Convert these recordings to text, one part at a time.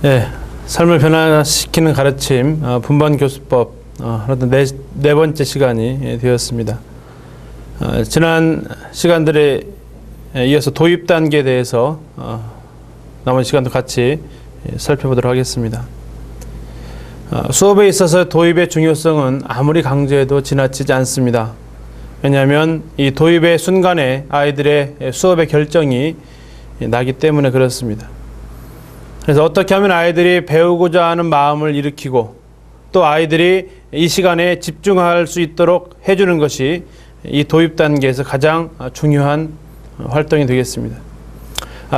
예, 삶을 변화시키는 가르침, 분반 교수법, 네 번째 시간이 되었습니다. 지난 시간들에 이어서 도입 단계에 대해서 남은 시간도 같이 살펴보도록 하겠습니다. 수업에 있어서 도입의 중요성은 아무리 강조해도 지나치지 않습니다. 왜냐하면 이 도입의 순간에 아이들의 수업의 결정이 나기 때문에 그렇습니다. 그래서 어떻게 하면 아이들이 배우고자 하는 마음을 일으키고 또 아이들이 이 시간에 집중할 수 있도록 해주는 것이 이 도입 단계에서 가장 중요한 활동이 되겠습니다.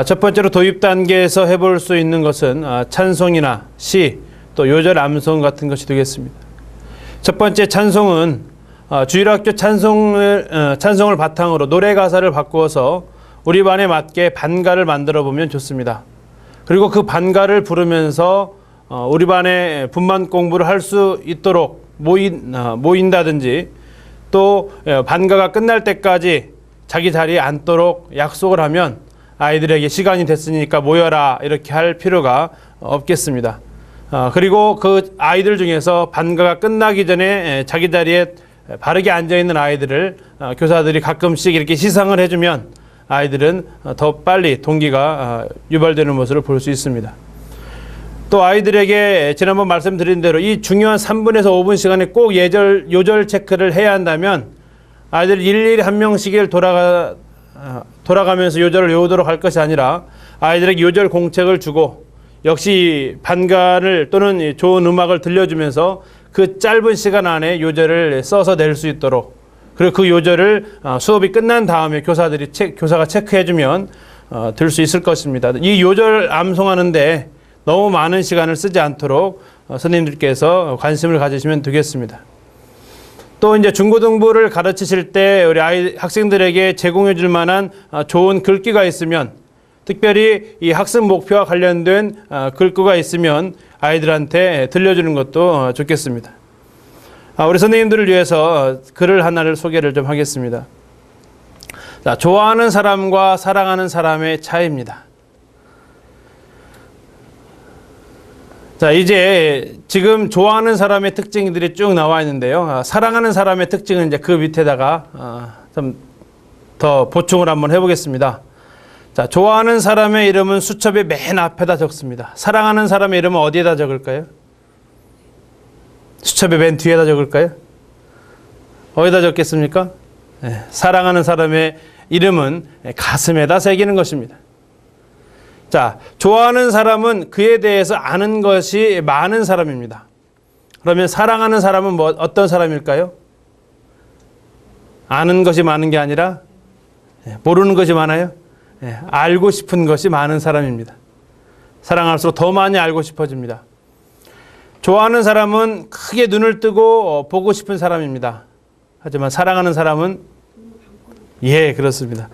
첫 번째로 도입 단계에서 해볼 수 있는 것은 찬송이나 시, 또 요절 암송 같은 것이 되겠습니다. 첫 번째 찬송은 주일학교 찬송을 바탕으로 노래 가사를 바꾸어서 우리 반에 맞게 반가를 만들어 보면 좋습니다. 그리고 그 반가를 부르면서 우리 반에 분반 공부를 할 수 있도록 모인다든지 또 반가가 끝날 때까지 자기 자리에 앉도록 약속을 하면 아이들에게 시간이 됐으니까 모여라 이렇게 할 필요가 없겠습니다. 그리고 그 아이들 중에서 반가가 끝나기 전에 자기 자리에 바르게 앉아있는 아이들을 교사들이 가끔씩 이렇게 시상을 해주면 아이들은 더 빨리 동기가 유발되는 모습을 볼 수 있습니다. 또 아이들에게 지난번 말씀드린 대로 이 중요한 3분에서 5분 시간에 꼭 요절 체크를 해야 한다면 아이들 일일이 한 명씩을 돌아가면서 요절을 외우도록 할 것이 아니라 아이들에게 요절 공책을 주고 역시 반가를 또는 좋은 음악을 들려주면서 그 짧은 시간 안에 요절을 써서 낼 수 있도록, 그리고 그 요절을 수업이 끝난 다음에 교사가 체크해주면 들 수 있을 것입니다. 이 요절 암송하는데 너무 많은 시간을 쓰지 않도록 선생님들께서 관심을 가지시면 되겠습니다. 또 이제 중고등부를 가르치실 때 우리 학생들에게 제공해 줄 만한 좋은 글귀가 있으면, 특별히 이 학습 목표와 관련된 글귀가 있으면 아이들한테 들려주는 것도 좋겠습니다. 우리 선생님들을 위해서 글을 하나를 소개를 좀 하겠습니다. 자, 좋아하는 사람과 사랑하는 사람의 차이입니다. 자, 이제 지금 좋아하는 사람의 특징들이 쭉 나와 있는데요. 사랑하는 사람의 특징은 이제 그 밑에다가 좀 더 보충을 한번 해보겠습니다. 자, 좋아하는 사람의 이름은 수첩의 맨 앞에다 적습니다. 사랑하는 사람의 이름은 어디에다 적을까요? 수첩의 맨 뒤에다 적을까요? 어디다 적겠습니까? 네, 사랑하는 사람의 이름은 가슴에다 새기는 것입니다. 자, 좋아하는 사람은 그에 대해서 아는 것이 많은 사람입니다. 그러면 사랑하는 사람은 어떤 사람일까요? 아는 것이 많은 게 아니라 모르는 것이 많아요? 알고 싶은 것이 많은 사람입니다. 사랑할수록 더 많이 알고 싶어집니다. 좋아하는 사람은 크게 눈을 뜨고 보고 싶은 사람입니다. 하지만 사랑하는 사람은 그렇습니다.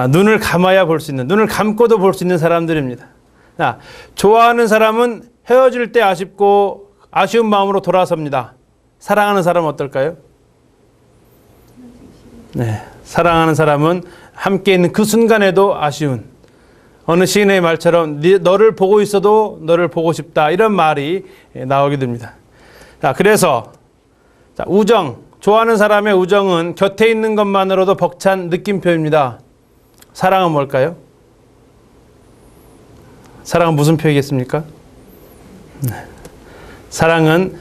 눈을 감아야 볼 수 있는, 눈을 감고도 볼 수 있는 사람들입니다. 좋아하는 사람은 헤어질 때 아쉽고 아쉬운 마음으로 돌아섭니다. 사랑하는 사람은 어떨까요? 사랑하는 사람은 함께 있는 그 순간에도 아쉬운, 어느 시인의 말처럼 너를 보고 있어도 너를 보고 싶다, 이런 말이 나오게 됩니다. 자, 그래서 우정, 좋아하는 사람의 우정은 곁에 있는 것만으로도 벅찬 느낌표입니다. 사랑은 뭘까요? 사랑은 무슨 표이겠습니까? 사랑은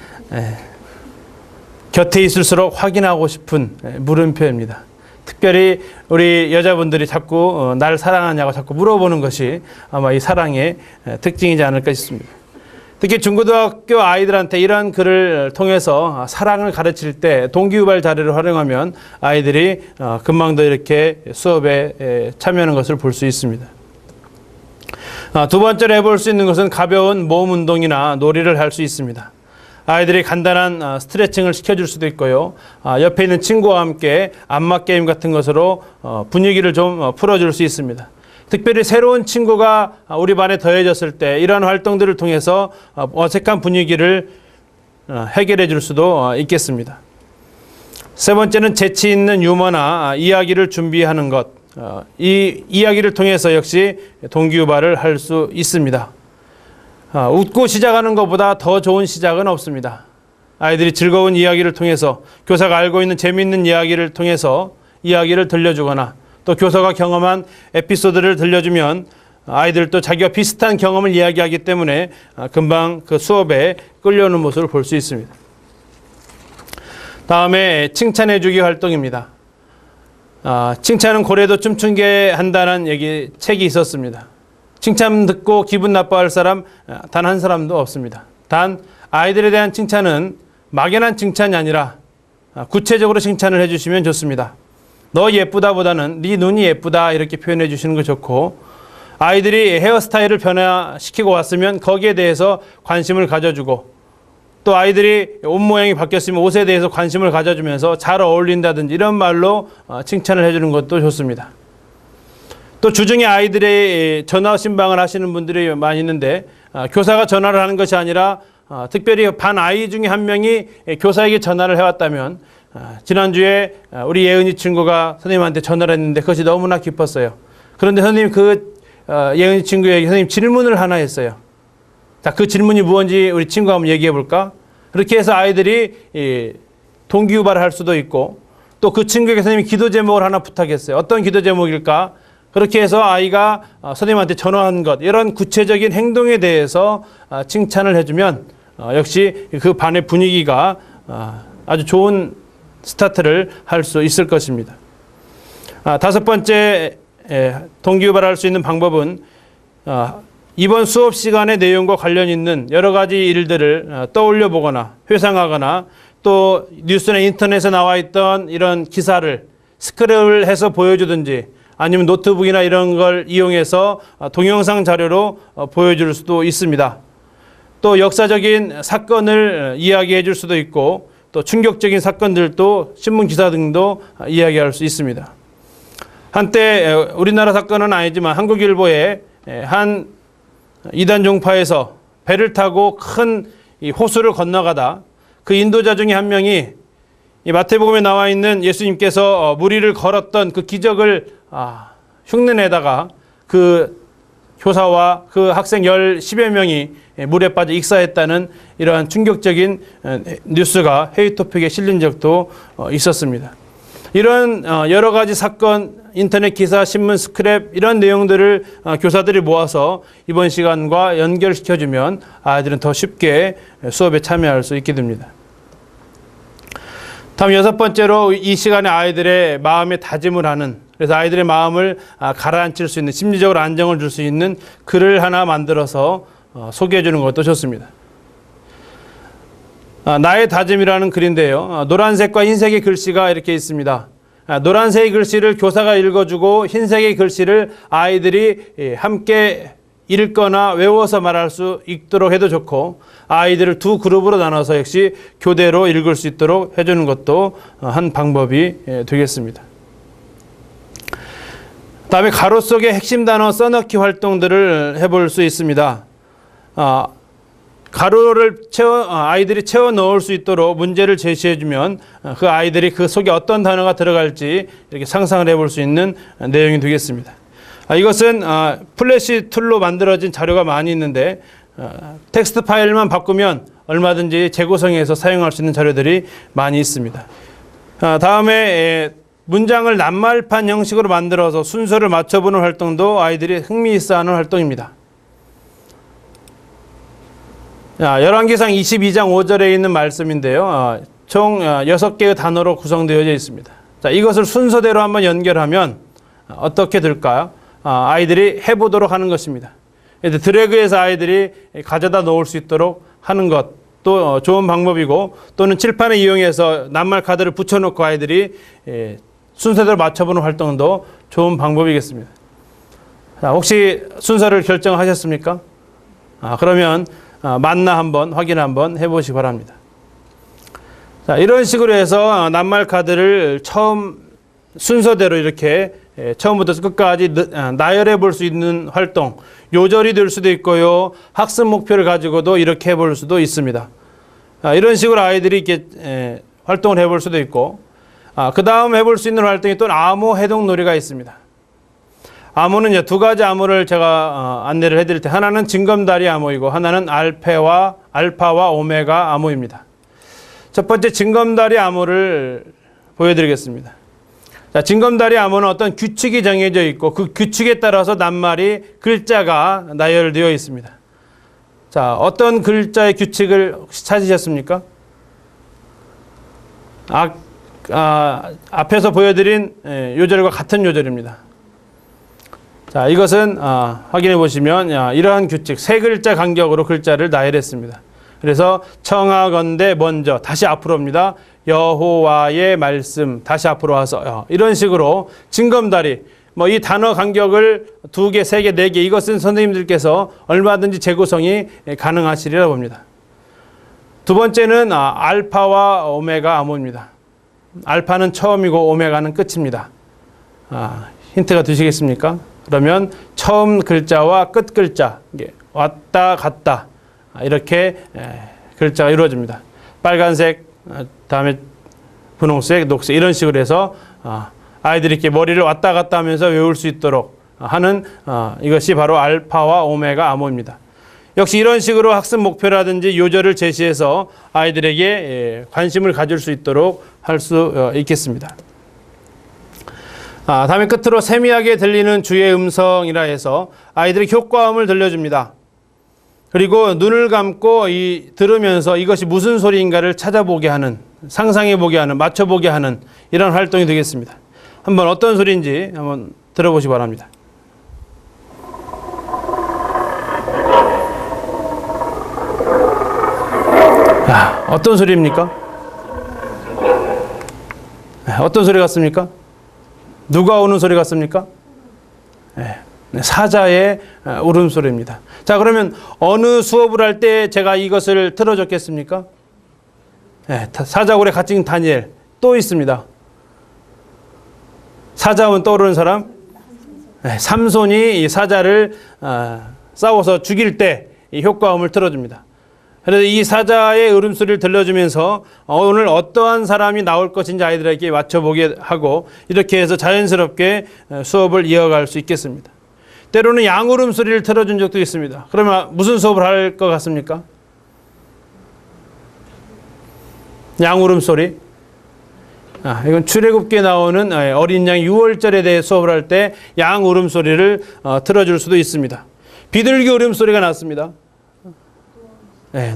곁에 있을수록 확인하고 싶은 물음표입니다. 특별히 우리 여자분들이 자꾸 날 사랑하냐고 자꾸 물어보는 것이 아마 이 사랑의 특징이지 않을까 싶습니다. 특히 중고등학교 아이들한테 이런 글을 통해서 사랑을 가르칠 때 동기유발 자료를 활용하면 아이들이 금방 더 이렇게 수업에 참여하는 것을 볼 수 있습니다. 두 번째로 해볼 수 있는 것은 가벼운 몸 운동이나 놀이를 할 수 있습니다. 아이들이 간단한 스트레칭을 시켜줄 수도 있고요. 옆에 있는 친구와 함께 안마 게임 같은 것으로 분위기를 좀 풀어줄 수 있습니다. 특별히 새로운 친구가 우리 반에 더해졌을 때 이러한 활동들을 통해서 어색한 분위기를 해결해 줄 수도 있겠습니다. 세 번째는 재치 있는 유머나 이야기를 준비하는 것. 이 이야기를 통해서 역시 동기유발을 할 수 있습니다. 웃고 시작하는 것보다 더 좋은 시작은 없습니다. 아이들이 즐거운 이야기를 통해서, 교사가 알고 있는 재미있는 이야기를 통해서 이야기를 들려주거나 또 교사가 경험한 에피소드를 들려주면 아이들도 자기와 비슷한 경험을 이야기하기 때문에 금방 그 수업에 끌려오는 모습을 볼 수 있습니다. 다음에 칭찬해주기 활동입니다. 칭찬은 고래도 춤추게 한다는 책이 있었습니다. 칭찬 듣고 기분 나빠할 사람 단 한 사람도 없습니다. 단 아이들에 대한 칭찬은 막연한 칭찬이 아니라 구체적으로 칭찬을 해주시면 좋습니다. 너 예쁘다 보다는 네 눈이 예쁘다 이렇게 표현해 주시는 거 좋고, 아이들이 헤어스타일을 변화시키고 왔으면 거기에 대해서 관심을 가져주고, 또 아이들이 옷 모양이 바뀌었으면 옷에 대해서 관심을 가져주면서 잘 어울린다든지 이런 말로 칭찬을 해주는 것도 좋습니다. 또 주중에 아이들의 전화 신방을 하시는 분들이 많이 있는데, 교사가 전화를 하는 것이 아니라 특별히 반 아이 중에 한 명이 교사에게 전화를 해왔다면, 지난주에 우리 예은이 친구가 선생님한테 전화를 했는데 그것이 너무나 기뻤어요. 그런데 선생님 예은이 친구에게 선생님 질문을 하나 했어요. 자, 그 질문이 무엇인지 우리 친구가 한번 얘기해 볼까? 그렇게 해서 아이들이 동기유발을 할 수도 있고, 또 그 친구에게 선생님이 기도 제목을 하나 부탁했어요. 어떤 기도 제목일까? 그렇게 해서 아이가 선생님한테 전화한 것, 이런 구체적인 행동에 대해서 칭찬을 해주면 역시 그 반의 분위기가 아주 좋은 스타트를 할 수 있을 것입니다. 다섯 번째 동기유발할 수 있는 방법은 이번 수업 시간의 내용과 관련 있는 여러 가지 일들을 떠올려 보거나 회상하거나, 또 뉴스나 인터넷에 나와 있던 이런 기사를 스크랩을 해서 보여주든지, 아니면 노트북이나 이런 걸 이용해서 동영상 자료로 보여줄 수도 있습니다. 또 역사적인 사건을 이야기해 줄 수도 있고, 또 충격적인 사건들도 신문 기사 등도 이야기할 수 있습니다. 한때 우리나라 사건은 아니지만 한국일보에 한 이단 종파에서 배를 타고 큰 호수를 건너가다 그 인도자 중에 한 명이 이 마태복음에 나와 있는 예수님께서 물 위를 걸었던 그 기적을 흉내내다가 그 교사와 그 학생 10여 명이 물에 빠져 익사했다는 이러한 충격적인 뉴스가 회의 토픽에 실린 적도 있었습니다. 이런 여러 가지 사건, 인터넷 기사, 신문 스크랩 이런 내용들을 교사들이 모아서 이번 시간과 연결시켜주면 아이들은 더 쉽게 수업에 참여할 수 있게 됩니다. 다음 여섯 번째로 이 시간에 아이들의 마음에 다짐을 하는, 그래서 아이들의 마음을 가라앉힐 수 있는, 심리적으로 안정을 줄 수 있는 글을 하나 만들어서 소개해 주는 것도 좋습니다. 나의 다짐이라는 글인데요. 노란색과 흰색의 글씨가 이렇게 있습니다. 노란색의 글씨를 교사가 읽어주고 흰색의 글씨를 아이들이 함께 읽거나 외워서 말할 수 있도록 해도 좋고, 아이들을 두 그룹으로 나눠서 역시 교대로 읽을 수 있도록 해주는 것도 한 방법이 되겠습니다. 다음에 가로 속에 핵심 단어 써넣기 활동들을 해볼 수 있습니다. 가로를 아이들이 채워 넣을 수 있도록 문제를 제시해주면 그 아이들이 그 속에 어떤 단어가 들어갈지 이렇게 상상을 해볼 수 있는 내용이 되겠습니다. 이것은 플래시 툴로 만들어진 자료가 많이 있는데, 텍스트 파일만 바꾸면 얼마든지 재구성해서 사용할 수 있는 자료들이 많이 있습니다. 다음에 문장을 낱말판 형식으로 만들어서 순서를 맞춰보는 활동도 아이들이 흥미있어하는 활동입니다. 열왕기상 22장 5절에 있는 말씀인데요. 총 6개의 단어로 구성되어 있습니다. 자, 이것을 순서대로 한번 연결하면 어떻게 될까요? 아이들이 해보도록 하는 것입니다. 드래그해서 아이들이 가져다 놓을 수 있도록 하는 것도 좋은 방법이고, 또는 칠판을 이용해서 낱말 카드를 붙여놓고 아이들이 순서대로 맞춰보는 활동도 좋은 방법이겠습니다. 자, 혹시 순서를 결정하셨습니까? 그러면 맞나 한번 확인 한번 해보시기 바랍니다. 자, 이런 식으로 해서 낱말 카드를 처음 순서대로 이렇게 처음부터 끝까지 나열해 볼 수 있는 활동, 요절이 될 수도 있고요, 학습 목표를 가지고도 이렇게 해볼 수도 있습니다. 이런 식으로 아이들이 이렇게 활동을 해볼 수도 있고, 그 다음 해볼 수 있는 활동이 또 암호 해독 놀이가 있습니다. 암호는 이제 두 가지 암호를 제가 안내를 해드릴 때, 하나는 징검다리 암호이고 하나는 알파와 오메가 암호입니다. 첫 번째 징검다리 암호를 보여드리겠습니다. 자, 징검다리 암호는 어떤 규칙이 정해져 있고 그 규칙에 따라서 낱말이 글자가 나열되어 있습니다. 자, 어떤 글자의 규칙을 찾으셨습니까? 앞에서 보여드린 요절과 같은 요절입니다. 자, 이것은 확인해 보시면 이러한 규칙, 세 글자 간격으로 글자를 나열했습니다. 그래서 청하건대 먼저 다시 앞으로입니다. 여호와의 말씀 다시 앞으로 와서 이런 식으로 징검다리, 이 단어 간격을 2개, 3개, 4개, 이것은 선생님들께서 얼마든지 재구성이 가능하시리라 봅니다. 두 번째는 알파와 오메가 암호입니다. 알파는 처음이고 오메가는 끝입니다. 힌트가 되시겠습니까? 그러면 처음 글자와 끝 글자, 왔다 갔다 이렇게 글자가 이루어집니다. 빨간색, 다음에 분홍색, 녹색 이런 식으로 해서 아이들이 이렇게 머리를 왔다 갔다 하면서 외울 수 있도록 하는 이것이 바로 알파와 오메가 암호입니다. 역시 이런 식으로 학습 목표라든지 요절을 제시해서 아이들에게 관심을 가질 수 있도록 할 수 있겠습니다. 다음에 끝으로 세미하게 들리는 주의 음성이라 해서 아이들이 효과음을 들려줍니다. 그리고 눈을 감고 들으면서 이것이 무슨 소리인가를 찾아보게 하는, 상상해보게 하는, 맞춰보게 하는 이런 활동이 되겠습니다. 한번 어떤 소리인지 한번 들어보시기 바랍니다. 어떤 소리입니까? 어떤 소리 같습니까? 누가 우는 소리 같습니까? 사자의 울음소리입니다. 자, 그러면 어느 수업을 할 때 제가 이것을 틀어줬겠습니까? 사자굴에 갇힌 다니엘 또 있습니다. 사자하면 떠오르는 사람? 삼손이 이 사자를 싸워서 죽일 때 이 효과음을 틀어줍니다. 그래서 이 사자의 울음소리를 들려주면서 오늘 어떠한 사람이 나올 것인지 아이들에게 맞춰보게 하고 이렇게 해서 자연스럽게 수업을 이어갈 수 있겠습니다. 때로는 양 울음소리를 틀어준 적도 있습니다. 그러면 무슨 수업을 할 것 같습니까? 양 울음소리. 이건 출애굽기에 나오는 어린 양 유월절에 대해 수업을 할 때 양 울음소리를 틀어줄 수도 있습니다. 비둘기 울음소리가 났습니다.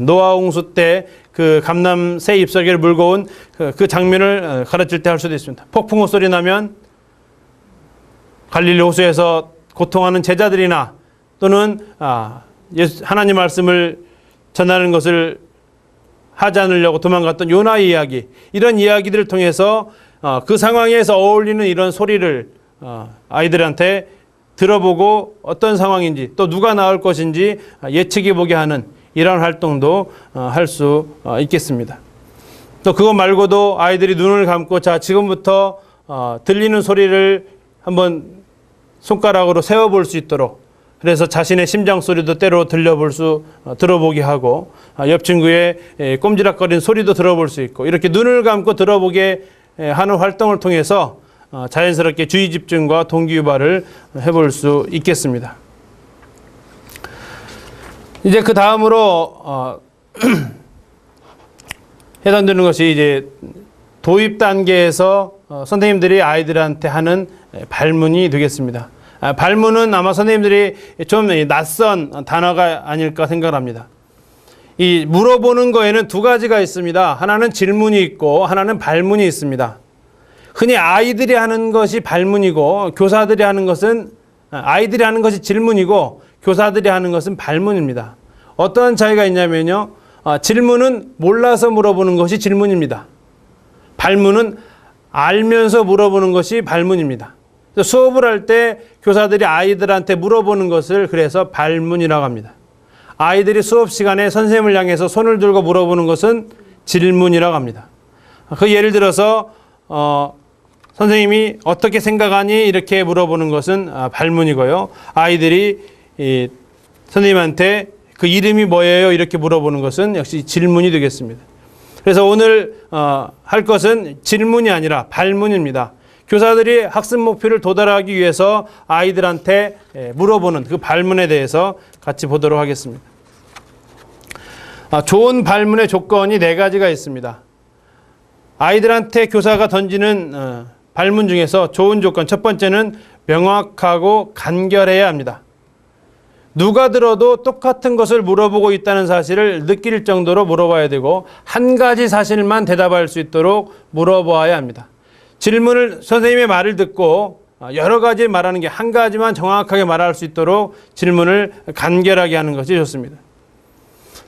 노아 홍수 때 그 감람 새 잎사귀를 물고 온 그 장면을 가르칠 때 할 수도 있습니다. 폭풍우 소리 나면 갈릴리 호수에서 고통하는 제자들이나 또는 하나님 말씀을 전하는 것을 하지 않으려고 도망갔던 요나의 이야기, 이런 이야기들을 통해서 그 상황에서 어울리는 이런 소리를 아이들한테 들어보고 어떤 상황인지 또 누가 나올 것인지 예측해 보게 하는 이런 활동도 할 수 있겠습니다. 또 그거 말고도 아이들이 눈을 감고 자, 지금부터 들리는 소리를 한번 손가락으로 세어볼 수 있도록, 그래서 자신의 심장 소리도 때로 들어보게 하고 옆 친구의 꼼지락거리는 소리도 들어볼 수 있고, 이렇게 눈을 감고 들어보게 하는 활동을 통해서 자연스럽게 주의 집중과 동기 유발을 해볼 수 있겠습니다. 이제 그 다음으로 해당되는 것이 이제 도입 단계에서 선생님들이 아이들한테 하는 발문이 되겠습니다. 발문은 아마 선생님들이 좀 낯선 단어가 아닐까 생각합니다. 이 물어보는 거에는 두 가지가 있습니다. 하나는 질문이 있고 하나는 발문이 있습니다. 흔히 아이들이 하는 것이 발문이고 교사들이 하는 것은, 아이들이 하는 것이 질문이고 교사들이 하는 것은 발문입니다. 어떤 차이가 있냐면요, 질문은 몰라서 물어보는 것이 질문입니다. 발문은 알면서 물어보는 것이 발문입니다. 수업을 할 때 교사들이 아이들한테 물어보는 것을 그래서 발문이라고 합니다. 아이들이 수업 시간에 선생님을 향해서 손을 들고 물어보는 것은 질문이라고 합니다. 그 예를 들어서 선생님이 어떻게 생각하니? 이렇게 물어보는 것은 발문이고요. 아이들이 선생님한테 그 이름이 뭐예요? 이렇게 물어보는 것은 역시 질문이 되겠습니다. 그래서 오늘 할 것은 질문이 아니라 발문입니다. 교사들이 학습 목표를 도달하기 위해서 아이들한테 물어보는 그 발문에 대해서 같이 보도록 하겠습니다. 좋은 발문의 조건이 4가지가 있습니다. 아이들한테 교사가 던지는 발문 중에서 좋은 조건, 첫 번째는 명확하고 간결해야 합니다. 누가 들어도 똑같은 것을 물어보고 있다는 사실을 느낄 정도로 물어봐야 되고, 한 가지 사실만 대답할 수 있도록 물어보아야 합니다. 질문을, 선생님의 말을 듣고 여러 가지 말하는 게 한 가지만 정확하게 말할 수 있도록 질문을 간결하게 하는 것이 좋습니다.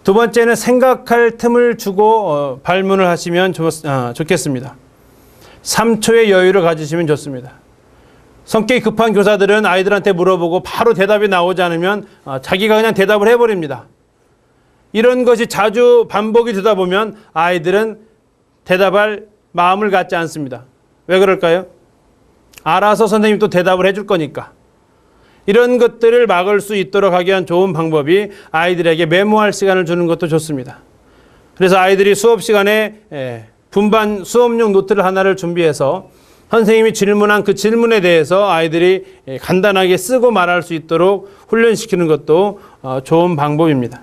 두 번째는 생각할 틈을 주고 발문을 하시면 좋겠습니다. 3초의 여유를 가지시면 좋습니다. 성격이 급한 교사들은 아이들한테 물어보고 바로 대답이 나오지 않으면 자기가 그냥 대답을 해버립니다. 이런 것이 자주 반복이 되다 보면 아이들은 대답할 마음을 갖지 않습니다. 왜 그럴까요? 알아서 선생님이 또 대답을 해줄 거니까. 이런 것들을 막을 수 있도록 하기 위한 좋은 방법이 아이들에게 메모할 시간을 주는 것도 좋습니다. 그래서 아이들이 수업 시간에 분반 수업용 노트를 하나를 준비해서 선생님이 질문한 그 질문에 대해서 아이들이 간단하게 쓰고 말할 수 있도록 훈련시키는 것도 좋은 방법입니다.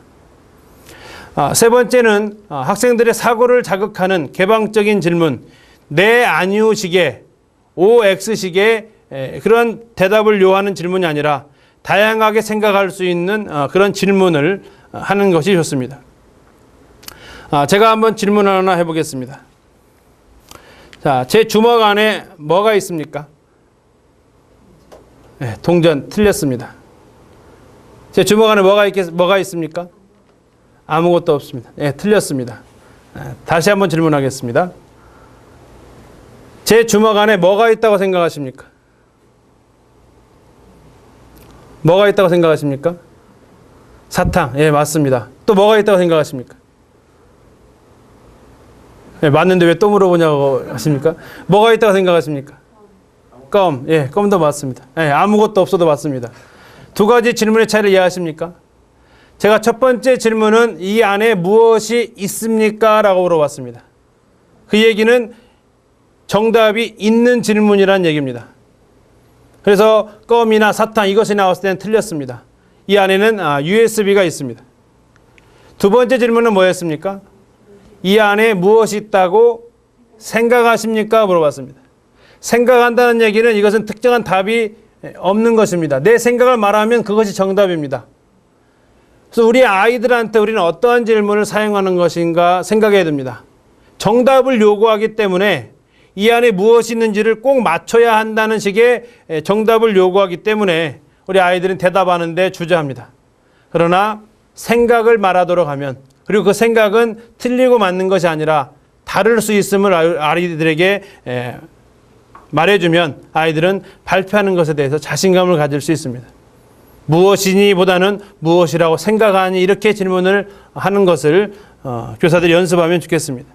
세 번째는 학생들의 사고를 자극하는 개방적인 질문, 네, 아니요식의 OX식의 그런 대답을 요하는 질문이 아니라 다양하게 생각할 수 있는 그런 질문을 하는 것이 좋습니다. 제가 한번 질문 하나 해보겠습니다. 자, 제 주먹 안에 뭐가 있습니까? 네, 동전 틀렸습니다. 제 주먹 안에 뭐가 있습니까? 아무것도 없습니다. 네, 틀렸습니다. 다시 한번 질문하겠습니다. 제 주먹 안에 뭐가 있다고 생각하십니까? 뭐가 있다고 생각하십니까? 사탕. 예, 맞습니다. 또 뭐가 있다고 생각하십니까? 예, 맞는데 왜 또 물어보냐고 하십니까? 뭐가 있다고 생각하십니까? 껌. 예, 껌도 맞습니다. 예, 아무것도 없어도 맞습니다. 두 가지 질문의 차이를 이해하십니까? 제가 첫 번째 질문은 이 안에 무엇이 있습니까? 라고 물어봤습니다. 그 얘기는 정답이 있는 질문이라는 얘기입니다. 그래서 껌이나 사탕 이것이 나왔을 때는 틀렸습니다. 이 안에는 USB가 있습니다. 두 번째 질문은 뭐였습니까? 이 안에 무엇이 있다고 생각하십니까? 물어봤습니다. 생각한다는 얘기는 이것은 특정한 답이 없는 것입니다. 내 생각을 말하면 그것이 정답입니다. 그래서 우리 아이들한테 우리는 어떠한 질문을 사용하는 것인가 생각해야 됩니다. 정답을 요구하기 때문에 이 안에 무엇이 있는지를 꼭 맞춰야 한다는 식의 정답을 요구하기 때문에 우리 아이들은 대답하는데 주저합니다. 그러나 생각을 말하도록 하면, 그리고 그 생각은 틀리고 맞는 것이 아니라 다를 수 있음을 아이들에게 말해주면 아이들은 발표하는 것에 대해서 자신감을 가질 수 있습니다. 무엇이니 보다는 무엇이라고 생각하니 이렇게 질문을 하는 것을 교사들이 연습하면 좋겠습니다.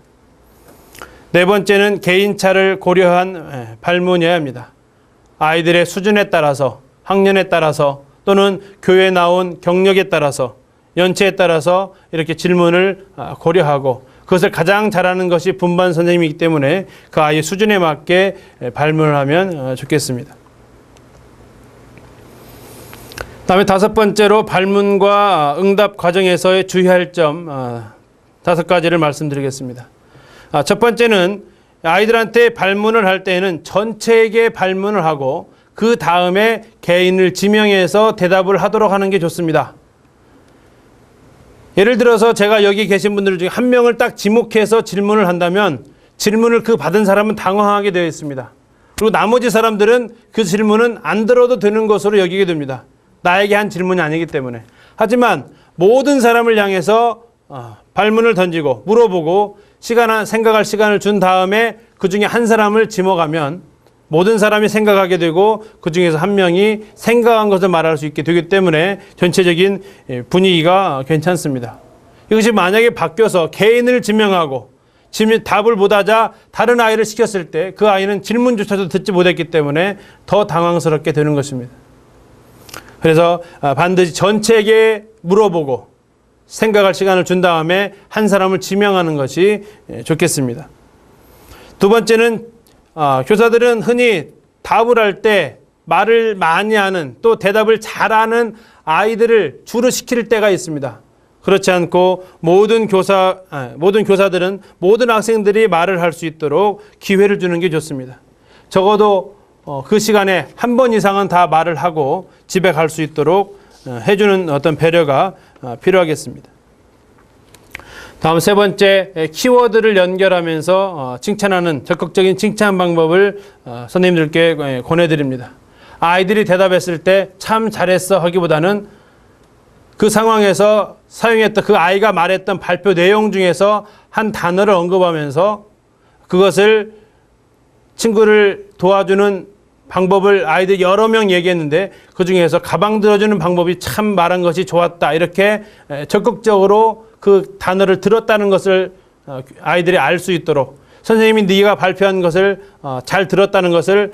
네 번째는 개인차를 고려한 발문이어야 합니다. 아이들의 수준에 따라서, 학년에 따라서, 또는 교회에 나온 경력에 따라서, 연체에 따라서 이렇게 질문을 고려하고 그것을 가장 잘하는 것이 분반 선생님이기 때문에 그 아이의 수준에 맞게 발문을 하면 좋겠습니다. 다음에 다섯 번째로 발문과 응답 과정에서의 주의할 점 5가지를 말씀드리겠습니다. 첫 번째는 아이들한테 발문을 할 때에는 전체에게 발문을 하고 그 다음에 개인을 지명해서 대답을 하도록 하는 게 좋습니다. 예를 들어서 제가 여기 계신 분들 중에 한 명을 딱 지목해서 질문을 한다면 질문을 그 받은 사람은 당황하게 되어 있습니다. 그리고 나머지 사람들은 그 질문은 안 들어도 되는 것으로 여기게 됩니다. 나에게 한 질문이 아니기 때문에. 하지만 모든 사람을 향해서 발문을 던지고 물어보고 생각할 시간을 준 다음에 그 중에 한 사람을 지목하면 모든 사람이 생각하게 되고 그 중에서 한 명이 생각한 것을 말할 수 있게 되기 때문에 전체적인 분위기가 괜찮습니다. 이것이 만약에 바뀌어서 개인을 지명하고 답을 못하자 다른 아이를 시켰을 때 그 아이는 질문조차도 듣지 못했기 때문에 더 당황스럽게 되는 것입니다. 그래서 반드시 전체에게 물어보고 생각할 시간을 준 다음에 한 사람을 지명하는 것이 좋겠습니다. 두 번째는 교사들은 흔히 답을 할 때 말을 많이 하는 또 대답을 잘하는 아이들을 주로 시킬 때가 있습니다. 그렇지 않고 모든 교사들은 모든 학생들이 말을 할 수 있도록 기회를 주는 게 좋습니다. 적어도 그 시간에 한 번 이상은 다 말을 하고 집에 갈 수 있도록 해주는 어떤 배려가 필요하겠습니다. 다음 세 번째, 키워드를 연결하면서 칭찬하는 적극적인 칭찬 방법을 선생님들께 권해드립니다. 아이들이 대답했을 때 참 잘했어 하기보다는 그 상황에서 사용했던 그 아이가 말했던 발표 내용 중에서 한 단어를 언급하면서 그것을 친구를 도와주는 방법을 아이들 여러 명 얘기했는데 그 중에서 가방 들어주는 방법이 참 말한 것이 좋았다. 이렇게 적극적으로 그 단어를 들었다는 것을 아이들이 알 수 있도록 선생님이 네가 발표한 것을 잘 들었다는 것을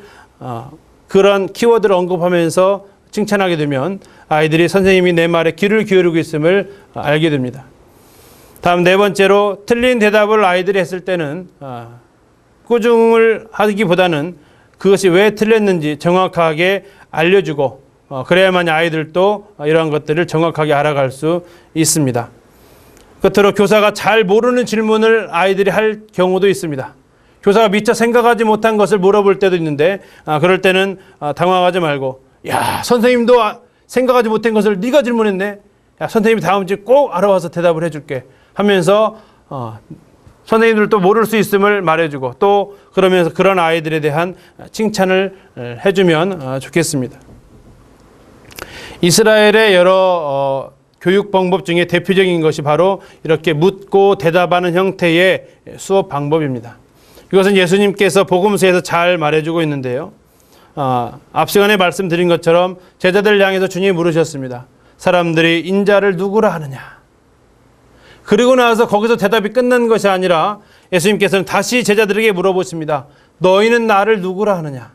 그런 키워드를 언급하면서 칭찬하게 되면 아이들이 선생님이 내 말에 귀를 기울이고 있음을 알게 됩니다. 다음 네 번째로 틀린 대답을 아이들이 했을 때는 꾸중을 하기보다는 그것이 왜 틀렸는지 정확하게 알려주고 그래야만 아이들도 이러한 것들을 정확하게 알아갈 수 있습니다. 끝으로 교사가 잘 모르는 질문을 아이들이 할 경우도 있습니다. 교사가 미처 생각하지 못한 것을 물어볼 때도 있는데 그럴 때는 당황하지 말고 야 선생님도 생각하지 못한 것을 네가 질문했네. 야 선생님이 다음 주에 꼭 알아와서 대답을 해줄게 하면서 선생님들도 모를 수 있음을 말해주고 또 그러면서 그런 아이들에 대한 칭찬을 해주면 좋겠습니다. 이스라엘의 여러 교육 방법 중에 대표적인 것이 바로 이렇게 묻고 대답하는 형태의 수업 방법입니다. 이것은 예수님께서 복음서에서 잘 말해주고 있는데요. 앞 시간에 말씀드린 것처럼 제자들 향해서 주님이 물으셨습니다. 사람들이 인자를 누구라 하느냐? 그리고 나서 거기서 대답이 끝난 것이 아니라 예수님께서는 다시 제자들에게 물어보십니다. 너희는 나를 누구라 하느냐?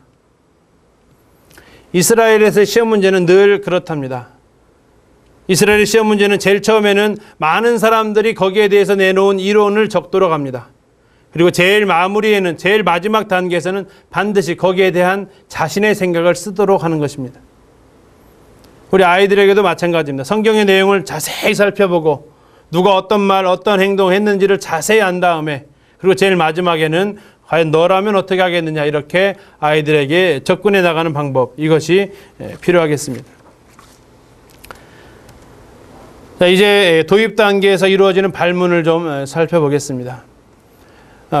이스라엘에서의 시험 문제는 늘 그렇답니다. 이스라엘의 시험 문제는 제일 처음에는 많은 사람들이 거기에 대해서 내놓은 이론을 적도록 합니다. 그리고 제일 마무리에는 제일 마지막 단계에서는 반드시 거기에 대한 자신의 생각을 쓰도록 하는 것입니다. 우리 아이들에게도 마찬가지입니다. 성경의 내용을 자세히 살펴보고 누가 어떤 말, 어떤 행동을 했는지를 자세히 안 다음에 그리고 제일 마지막에는 과연 너라면 어떻게 하겠느냐 이렇게 아이들에게 접근해 나가는 방법 이것이 필요하겠습니다. 자, 이제 도입 단계에서 이루어지는 발문을 좀 살펴보겠습니다.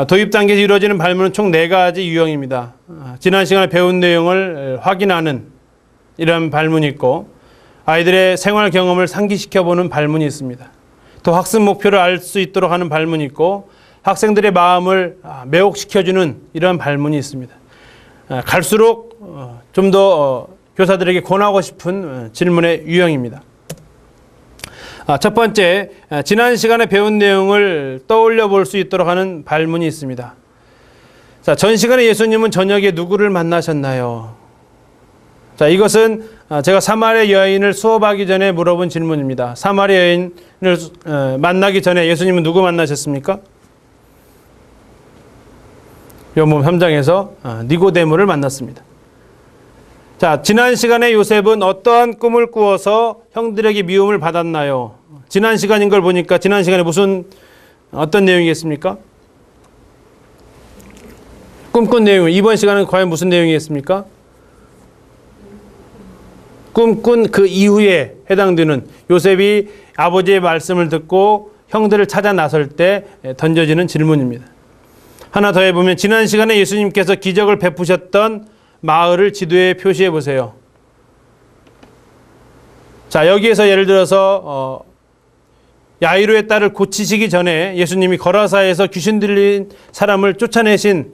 도입 단계에서 이루어지는 발문은 총 4가지 유형입니다. 지난 시간에 배운 내용을 확인하는 이런 발문이 있고 아이들의 생활 경험을 상기시켜보는 발문이 있습니다. 또 학습 목표를 알 수 있도록 하는 발문이 있고 학생들의 마음을 매혹시켜주는 이런 발문이 있습니다. 갈수록 좀 더 교사들에게 권하고 싶은 질문의 유형입니다. 첫 번째, 지난 시간에 배운 내용을 떠올려 볼 수 있도록 하는 발문이 있습니다. 자, 전 시간에 예수님은 저녁에 누구를 만나셨나요? 자, 이것은 제가 사마리아 여인을 수업하기 전에 물어본 질문입니다. 사마리아 여인을 만나기 전에 예수님은 누구 만나셨습니까? 요한복음 3장에서 니고데모를 만났습니다. 자, 지난 시간에 요셉은 어떠한 꿈을 꾸어서 형들에게 미움을 받았나요? 지난 시간인 걸 보니까 지난 시간에 어떤 내용이겠습니까? 꿈꾼 내용. 이번 시간은 과연 무슨 내용이겠습니까? 꿈꾼 그 이후에 해당되는 요셉이 아버지의 말씀을 듣고 형들을 찾아 나설 때 던져지는 질문입니다. 하나 더 해보면 지난 시간에 예수님께서 기적을 베푸셨던 마을을 지도에 표시해 보세요. 자, 여기에서 예를 들어서 야이로의 딸을 고치시기 전에 예수님이 거라사에서 귀신 들린 사람을 쫓아내신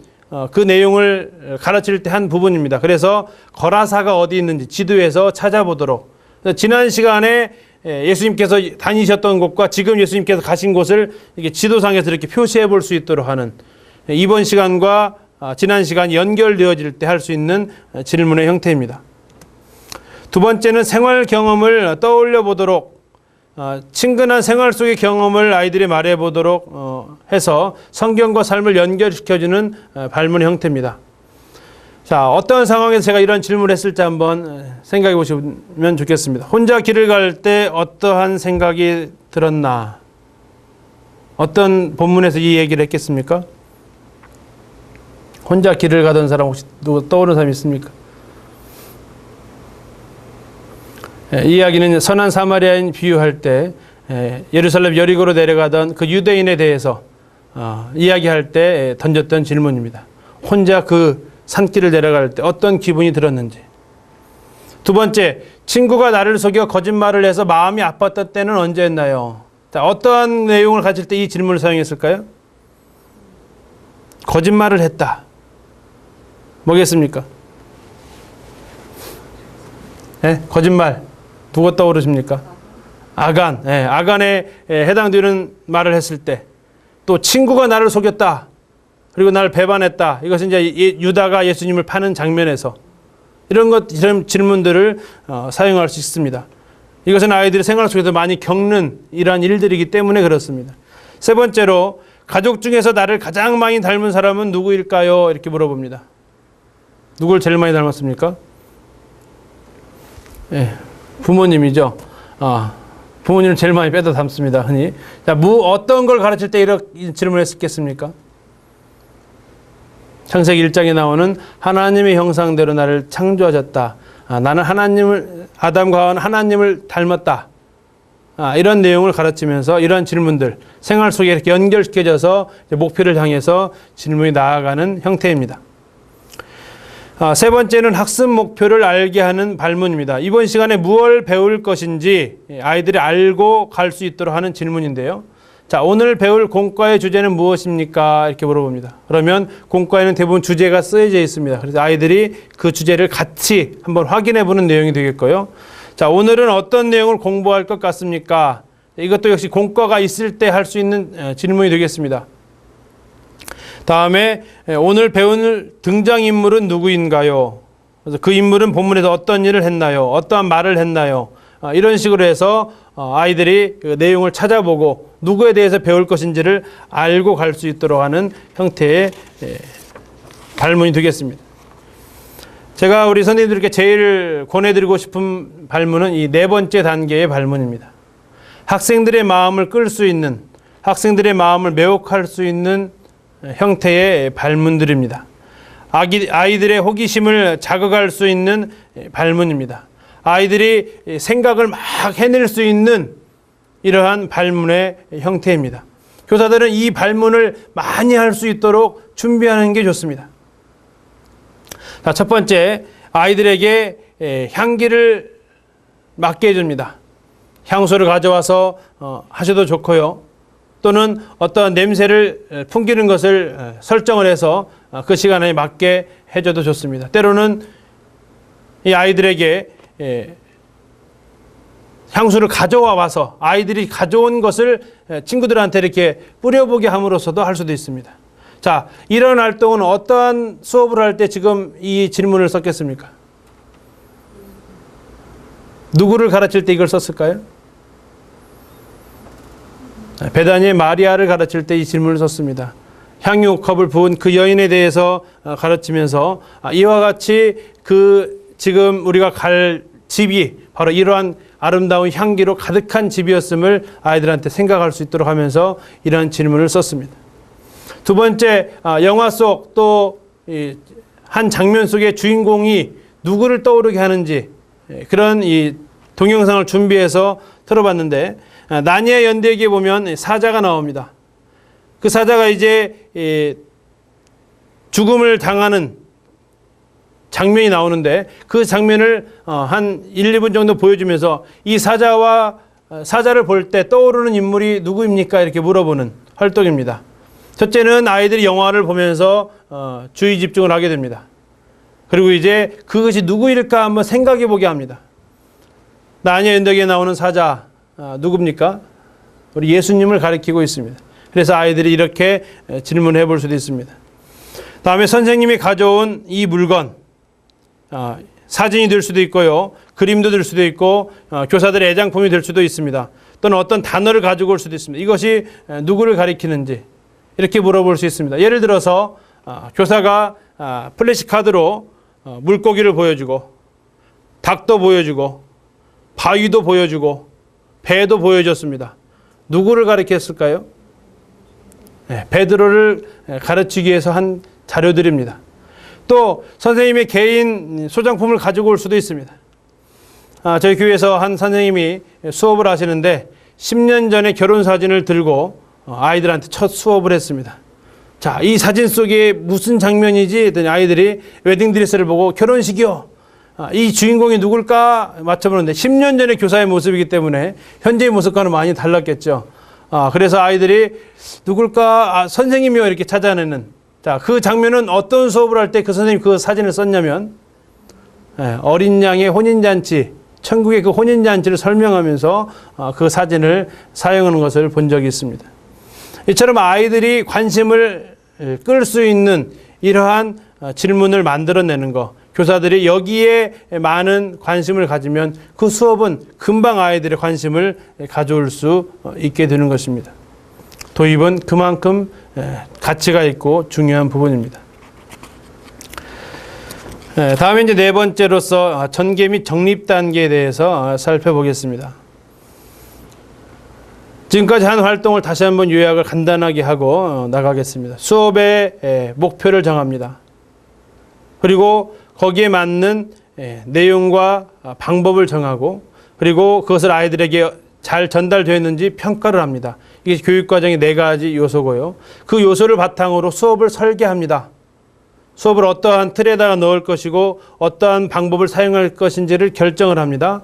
그 내용을 가르칠 때 한 부분입니다. 그래서 거라사가 어디 있는지 지도에서 찾아보도록 지난 시간에 예수님께서 다니셨던 곳과 지금 예수님께서 가신 곳을 이렇게 지도상에서 이렇게 표시해 볼 수 있도록 하는 이번 시간과 지난 시간이 연결되어질 때 할 수 있는 질문의 형태입니다. 두 번째는 생활 경험을 떠올려 보도록 친근한 생활 속의 경험을 아이들이 말해 보도록 해서 성경과 삶을 연결시켜주는 발문의 형태입니다. 자, 어떤 상황에서 제가 이런 질문을 했을지 한번 생각해 보시면 좋겠습니다. 혼자 길을 갈 때 어떠한 생각이 들었나? 어떤 본문에서 이 얘기를 했겠습니까? 혼자 길을 가던 사람 혹시 누구 떠오르는 사람이 있습니까? 이 이야기는 선한 사마리아인 비유할 때 예루살렘 여리고로 내려가던 그 유대인에 대해서 이야기할 때 던졌던 질문입니다. 혼자 그 산길을 내려갈 때 어떤 기분이 들었는지. 두 번째, 친구가 나를 속여 거짓말을 해서 마음이 아팠던 때는 언제였나요? 자, 어떠한 내용을 가질 때 이 질문을 사용했을까요? 거짓말을 했다. 뭐겠습니까? 네? 거짓말. 누가 떠오르십니까? 아간. 네, 아간에 해당되는 말을 했을 때. 또 친구가 나를 속였다. 그리고 나를 배반했다. 이것은 이제 유다가 예수님을 파는 장면에서 이런 질문들을 사용할 수 있습니다. 이것은 아이들이 생활 속에서 많이 겪는 이러한 일들이기 때문에 그렇습니다. 세 번째로, 가족 중에서 나를 가장 많이 닮은 사람은 누구일까요? 이렇게 물어봅니다. 누굴 제일 많이 닮았습니까? 부모님이죠. 부모님을 제일 많이 빼다 닮습니다. 흔히. 자, 어떤 걸 가르칠 때 이런 질문을 했겠습니까? 창세기 1장에 나오는 하나님의 형상대로 나를 창조하셨다. 나는 아담과 하나님을 닮았다. 이런 내용을 가르치면서 이런 질문들, 생활 속에 이렇게 연결시켜져서 목표를 향해서 질문이 나아가는 형태입니다. 세 번째는 학습 목표를 알게 하는 발문입니다. 이번 시간에 무엇을 배울 것인지 아이들이 알고 갈 수 있도록 하는 질문인데요. 자, 오늘 배울 공과의 주제는 무엇입니까? 이렇게 물어봅니다. 그러면 공과에는 대부분 주제가 쓰여져 있습니다. 그래서 아이들이 그 주제를 같이 한번 확인해 보는 내용이 되겠고요. 자, 오늘은 어떤 내용을 공부할 것 같습니까? 이것도 역시 공과가 있을 때 할 수 있는 질문이 되겠습니다. 다음에 오늘 배울 등장인물은 누구인가요? 그래서 그 인물은 본문에서 어떤 일을 했나요? 어떠한 말을 했나요? 이런 식으로 해서 아이들이 그 내용을 찾아보고 누구에 대해서 배울 것인지를 알고 갈 수 있도록 하는 형태의 발문이 되겠습니다. 제가 우리 선생님들께 제일 권해드리고 싶은 발문은 이 네 번째 단계의 발문입니다. 학생들의 마음을 끌 수 있는, 학생들의 마음을 매혹할 수 있는 형태의 발문들입니다. 아이들의 호기심을 자극할 수 있는 발문입니다. 아이들이 생각을 막 해낼 수 있는 이러한 발문의 형태입니다. 교사들은 이 발문을 많이 할 수 있도록 준비하는 게 좋습니다. 자, 첫 번째, 아이들에게 향기를 맡게 해줍니다. 향수를 가져와서 하셔도 좋고요. 또는 어떤 냄새를 풍기는 것을 설정을 해서 그 시간에 맞게 해줘도 좋습니다. 때로는 이 아이들에게 향수를 가져와 와서 아이들이 가져온 것을 친구들한테 이렇게 뿌려보게 함으로써도 할 수도 있습니다. 자, 이런 활동은 어떠한 수업을 할 때 지금 이 질문을 썼겠습니까? 누구를 가르칠 때 이걸 썼을까요? 베다니의 마리아를 가르칠 때 이 질문을 썼습니다. 향유컵을 부은 그 여인에 대해서 가르치면서 이와 같이 지금 우리가 갈 집이 바로 이러한 아름다운 향기로 가득한 집이었음을 아이들한테 생각할 수 있도록 하면서 이러한 질문을 썼습니다. 두 번째, 영화 속 또 한 장면 속의 주인공이 누구를 떠오르게 하는지 그런 이 동영상을 준비해서 틀어봤는데, 나니아 연대기에 보면 사자가 나옵니다. 그 사자가 이제 죽음을 당하는 장면이 나오는데 그 장면을 한 1, 2분 정도 보여주면서 이 사자를 볼 때 떠오르는 인물이 누구입니까? 이렇게 물어보는 활동입니다. 첫째는 아이들이 영화를 보면서 주의 집중을 하게 됩니다. 그리고 이제 그것이 누구일까 한번 생각해 보게 합니다. 나니아 연대기에 나오는 사자 누굽니까? 우리 예수님을 가리키고 있습니다. 그래서 아이들이 이렇게 질문해 볼 수도 있습니다. 다음에 선생님이 가져온 이 물건, 사진이 될 수도 있고요, 그림도 될 수도 있고, 교사들의 애장품이 될 수도 있습니다. 또는 어떤 단어를 가지고 올 수도 있습니다. 이것이 누구를 가리키는지 이렇게 물어볼 수 있습니다. 예를 들어서 교사가 플래시카드로 물고기를 보여주고 닭도 보여주고 바위도 보여주고 배도 보여줬습니다. 누구를 가리켰을까요? 베드로를 가르치기 위해서 한 자료들입니다. 또 선생님의 개인 소장품을 가지고 올 수도 있습니다. 저희 교회에서 한 선생님이 수업을 하시는데 10년 전에 결혼 사진을 들고 아이들한테 첫 수업을 했습니다. 자, 이 사진 속에 무슨 장면이지? 했더니 아이들이 웨딩드레스를 보고 결혼식이요. 이 주인공이 누굴까 맞춰보는데 10년 전의 교사의 모습이기 때문에 현재의 모습과는 많이 달랐겠죠. 그래서 아이들이 누굴까? 선생님이요. 이렇게 찾아내는. 자, 그 장면은 어떤 수업을 할 때 그 선생님이 그 사진을 썼냐면 어린 양의 혼인잔치, 천국의 그 혼인잔치를 설명하면서 그 사진을 사용하는 것을 본 적이 있습니다. 이처럼 아이들이 관심을 끌 수 있는 이러한 질문을 만들어내는 것, 교사들이 여기에 많은 관심을 가지면 그 수업은 금방 아이들의 관심을 가져올 수 있게 되는 것입니다. 도입은 그만큼 가치가 있고 중요한 부분입니다. 다음에 이제 네 번째로서 전개 및 정립 단계에 대해서 살펴보겠습니다. 지금까지 한 활동을 다시 한번 요약을 간단하게 하고 나가겠습니다. 수업의 목표를 정합니다. 그리고 거기에 맞는 내용과 방법을 정하고 그리고 그것을 아이들에게 잘 전달되었는지 평가를 합니다. 이게 교육과정의 네 가지 요소고요. 그 요소를 바탕으로 수업을 설계합니다. 수업을 어떠한 틀에다가 넣을 것이고 어떠한 방법을 사용할 것인지를 결정을 합니다.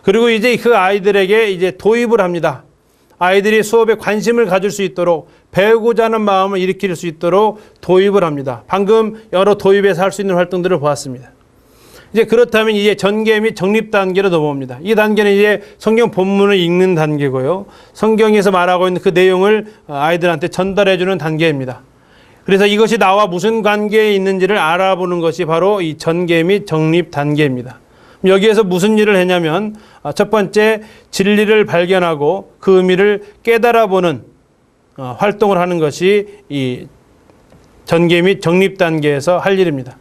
그리고 이제 그 아이들에게 이제 도입을 합니다. 아이들이 수업에 관심을 가질 수 있도록 배우고자 하는 마음을 일으킬 수 있도록 도입을 합니다. 방금 여러 도입에서 할 수 있는 활동들을 보았습니다. 이제 그렇다면 이제 전개 및 정립 단계로 넘어옵니다. 이 단계는 이제 성경 본문을 읽는 단계고요. 성경에서 말하고 있는 그 내용을 아이들한테 전달해 주는 단계입니다. 그래서 이것이 나와 무슨 관계에 있는지를 알아보는 것이 바로 이 전개 및 정립 단계입니다. 여기에서 무슨 일을 했냐면 첫 번째 진리를 발견하고 그 의미를 깨달아보는 활동을 하는 것이 이 전개 및 정립 단계에서 할 일입니다.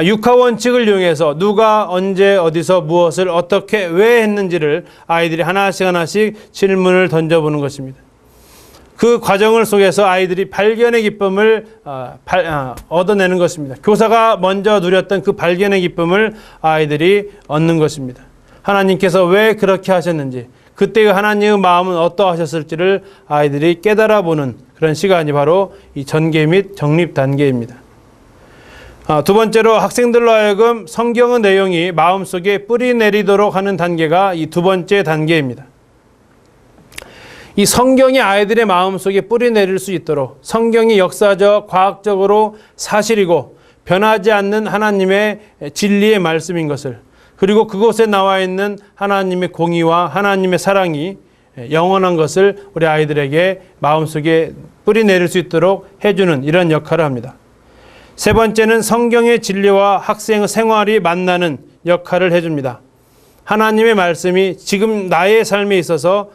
육하 원칙을 이용해서 누가 언제 어디서 무엇을 어떻게 왜 했는지를 아이들이 하나씩 질문을 던져보는 것입니다. 그 과정을 속에서 아이들이 발견의 기쁨을 얻어내는 것입니다. 교사가 먼저 누렸던 그 발견의 기쁨을 아이들이 얻는 것입니다. 하나님께서 왜 그렇게 하셨는지, 그때의 하나님의 마음은 어떠하셨을지를 아이들이 깨달아보는 그런 시간이 바로 이 전개 및 정립 단계입니다. 두 번째로 학생들로 하여금 성경의 내용이 마음속에 뿌리 내리도록 하는 단계가 이 두 번째 단계입니다. 이 성경이 아이들의 마음속에 뿌리 내릴 수 있도록 성경이 역사적, 과학적으로 사실이고 변하지 않는 하나님의 진리의 말씀인 것을, 그리고 그곳에 나와 있는 하나님의 공의와 하나님의 사랑이 영원한 것을 우리 아이들에게 마음속에 뿌리 내릴 수 있도록 해주는 이런 역할을 합니다. 세 번째는 성경의 진리와 학생의 생활이 만나는 역할을 해줍니다. 하나님의 말씀이 지금 나의 삶에 있어서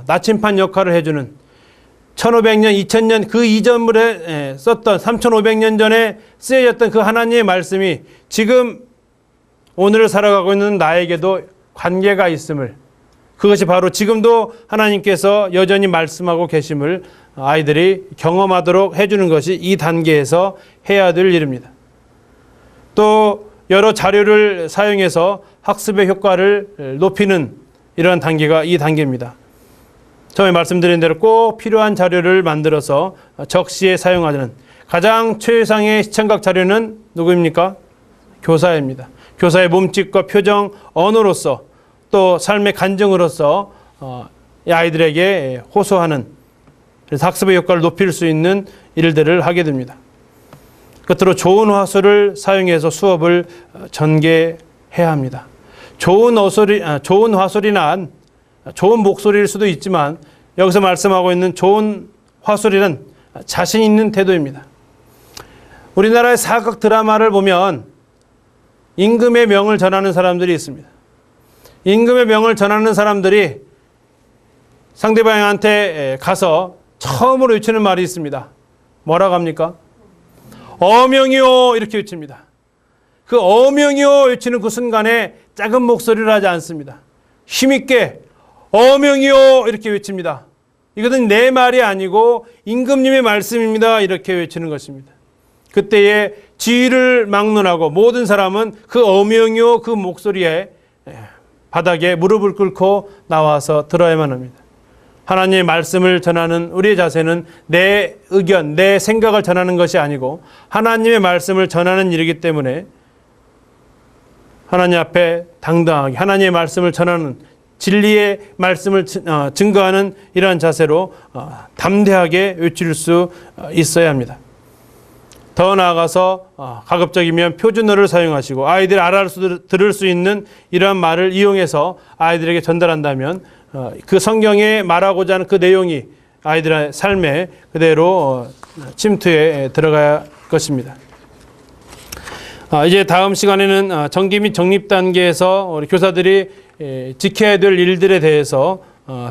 나침반 역할을 해주는 1500년, 2000년 그 이전물에 썼던 3500년 전에 쓰여졌던 그 하나님의 말씀이 지금 오늘을 살아가고 있는 나에게도 관계가 있음을, 그것이 바로 지금도 하나님께서 여전히 말씀하고 계심을 아이들이 경험하도록 해주는 것이 이 단계에서 해야 될 일입니다. 또 여러 자료를 사용해서 학습의 효과를 높이는 이러한 단계가 이 단계입니다. 처음에 말씀드린 대로 꼭 필요한 자료를 만들어서 적시에 사용하는 가장 최상의 시청각 자료는 누구입니까? 교사입니다. 교사의 몸짓과 표정, 언어로서 또 삶의 간증으로서 이 아이들에게 호소하는, 그래서 학습의 효과를 높일 수 있는 일들을 하게 됩니다. 끝으로 좋은 화술을 사용해서 수업을 전개해야 합니다. 좋은 화술이나 좋은 목소리일 수도 있지만 여기서 말씀하고 있는 좋은 화술이는 자신 있는 태도입니다. 우리나라의 사극 드라마를 보면 임금의 명을 전하는 사람들이 있습니다. 임금의 명을 전하는 사람들이 상대방한테 가서 처음으로 외치는 말이 있습니다. 뭐라고 합니까? 어명이요, 이렇게 외칩니다. 그 어명이요 외치는 그 순간에 작은 목소리를 하지 않습니다. 힘있게 어명이요 이렇게 외칩니다. 이것은 내 말이 아니고 임금님의 말씀입니다. 이렇게 외치는 것입니다. 그때에 지위를 막론하고 모든 사람은 그 어명이요 그 목소리에 바닥에 무릎을 꿇고 나와서 들어야만 합니다. 하나님의 말씀을 전하는 우리의 자세는 내 의견, 내 생각을 전하는 것이 아니고 하나님의 말씀을 전하는 일이기 때문에 하나님 앞에 당당하게 하나님의 말씀을 전하는 진리의 말씀을 증거하는 이러한 자세로 담대하게 외칠 수 있어야 합니다. 더 나아가서 가급적이면 표준어를 사용하시고 아이들이 알아들을 수 있는 이러한 말을 이용해서 아이들에게 전달한다면 그 성경에 말하고자 하는 그 내용이 아이들의 삶에 그대로 침투해 들어갈 것입니다. 이제 다음 시간에는 정기 및 정립 단계에서 우리 교사들이 지켜야 될 일들에 대해서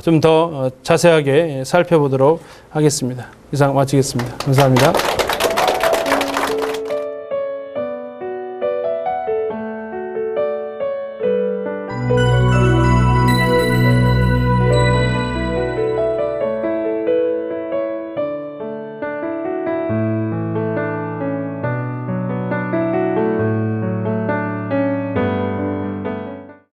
좀 더 자세하게 살펴보도록 하겠습니다. 이상 마치겠습니다. 감사합니다.